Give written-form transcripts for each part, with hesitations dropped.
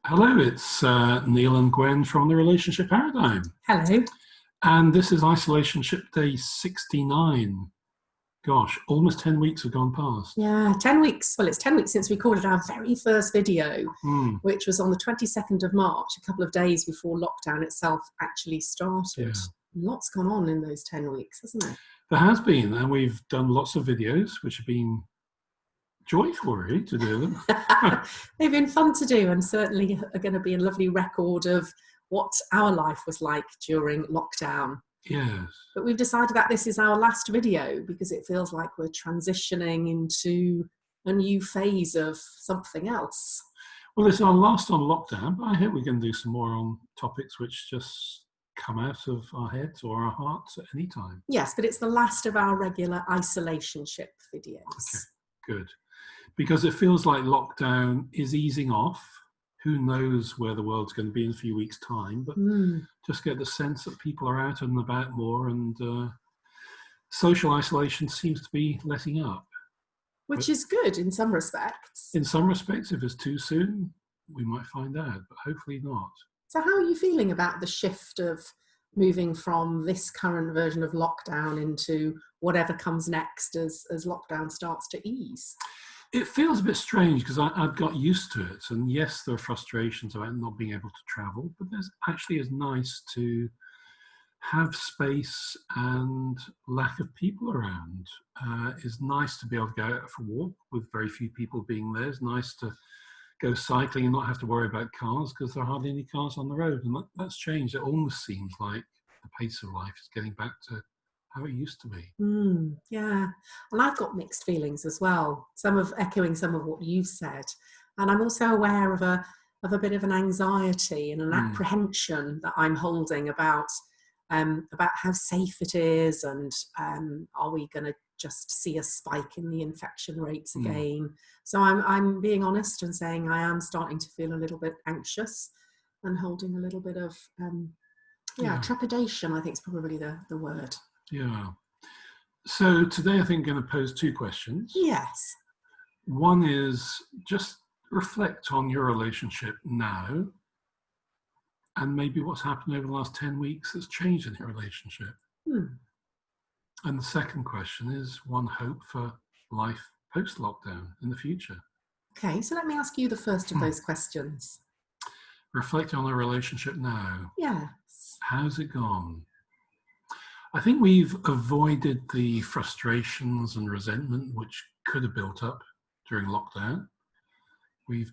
Hello, it's Neil and Gwen from the Relationship Paradigm. Hello. And this is Isolationship Day 69. Gosh, almost 10 weeks have gone past. Yeah, 10 weeks. Well, it's 10 weeks since we recorded our very first video, Mm. which was on the 22nd of March, a couple of days before lockdown itself actually started. Yeah. Lots gone on in those 10 weeks, hasn't there? There has been, and we've done lots of videos, which have been joyful, really, to do them. They've been fun to do and certainly are going to be a lovely record of what our life was like during lockdown. Yes. But we've decided that this is our last video because it feels like we're transitioning into a new phase of something else. Well, it's our last on lockdown, but I hope we can do some more on topics which just come out of our heads or our hearts at any time. Yes, but it's the last of our regular Isolationship videos. Okay, good. Because it feels like lockdown is easing off. Who knows where the world's going to be in a few weeks' time, but just get the sense that people are out and about more, and social isolation seems to be letting up. Which is good in some respects. In some respects, if it's too soon, we might find out, but hopefully not. So how are you feeling about the shift of moving from this current version of lockdown into whatever comes next as lockdown starts to ease? It feels a bit strange because I've got used to it. And yes, there are frustrations about not being able to travel, but there's actually is nice to have space and lack of people around. It's nice to be able to go out for a walk with very few people being there. It's nice to go cycling and not have to worry about cars because there are hardly any cars on the road. And that's changed. It almost seems like the pace of life is getting back to how it used to be. Yeah, and I've got mixed feelings as well. Echoing some of what you've said, and I'm also aware of a bit of an anxiety and an apprehension that I'm holding about how safe it is, and are we going to just see a spike in the infection rates again? So I'm being honest and saying I am starting to feel a little bit anxious and holding a little bit of trepidation. I think is probably the word. Yeah. So today I think I'm going to pose two questions. Yes. One is just reflect on your relationship now and maybe what's happened over the last 10 weeks that's changed in your relationship. And the second question is one hope for life post-lockdown in the future. Okay, so let me ask you the first of those questions. Reflect on the relationship now. Yes. How's it gone? I think we've avoided the frustrations and resentment which could have built up during lockdown. We've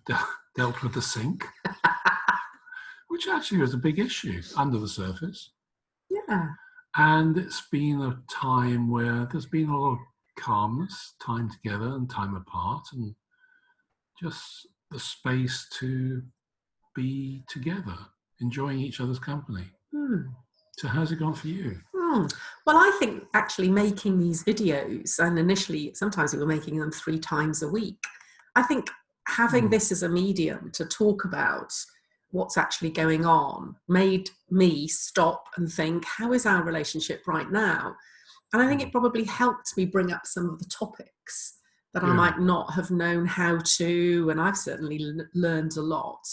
dealt with the sink, which actually was a big issue under the surface. Yeah. And it's been a time where there's been a lot of calmness, time together and time apart, and just the space to be together, enjoying each other's company. So how's it gone for you? Well, I think actually making these videos, and initially sometimes we were making them 3 times a week, I think having this as a medium to talk about what's actually going on made me stop and think, how is our relationship right now? And I think it probably helped me bring up some of the topics that I might not have known how to, and I've certainly learned a lot.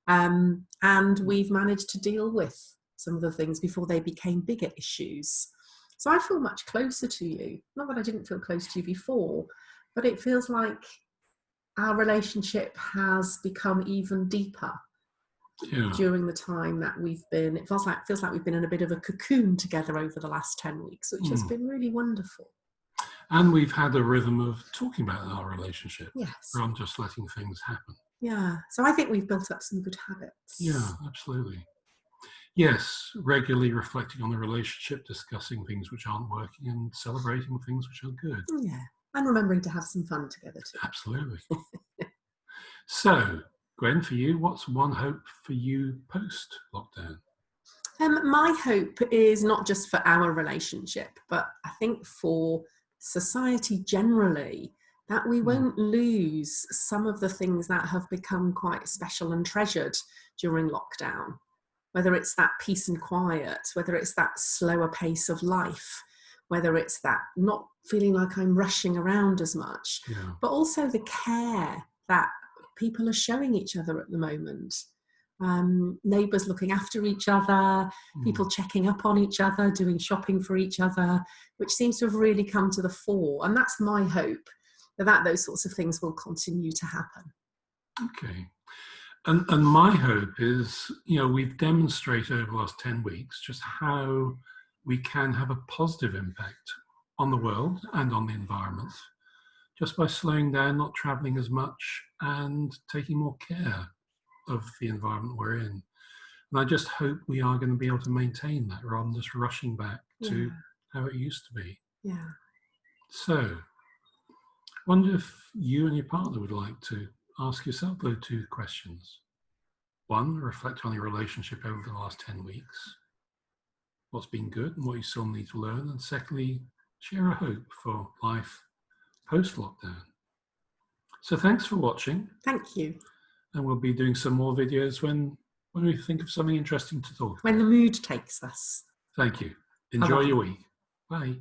And we've managed to deal with some of the things before they became bigger issues. So I feel much closer to you. Not that I didn't feel close to you before, but it feels like our relationship has become even deeper during the time that we've been. It feels like we've been in a bit of a cocoon together over the last 10 weeks, which has been really wonderful. And we've had a rhythm of talking about our relationship. Yes. Rather than just letting things happen. Yeah. So I think we've built up some good habits. Yeah, absolutely. Yes, regularly reflecting on the relationship, discussing things which aren't working and celebrating things which are good. Yeah, and remembering to have some fun together too. Absolutely. So, Gwen, for you, what's one hope for you post-lockdown? My hope is not just for our relationship, but I think for society generally, that we won't lose some of the things that have become quite special and treasured during lockdown. Whether it's that peace and quiet, whether it's that slower pace of life, whether it's that not feeling like I'm rushing around as much, but also the care that people are showing each other at the moment. neighbours looking after each other, people checking up on each other, doing shopping for each other, which seems to have really come to the fore. And that's my hope, that those sorts of things will continue to happen. Okay. And my hope is, we've demonstrated over the last 10 weeks just how we can have a positive impact on the world and on the environment just by slowing down, not traveling as much, and taking more care of the environment we're in. And I just hope we are going to be able to maintain that rather than just rushing back to how it used to be. Yeah. So, I wonder if you and your partner would like to ask yourself those two questions. One, reflect on your relationship over the last 10 weeks. What's been good and what you still need to learn. And secondly, share a hope for life post-lockdown. So thanks for watching. Thank you. And we'll be doing some more videos when we think of something interesting to talk about. When the mood takes us. Thank you. Enjoy your week. Bye.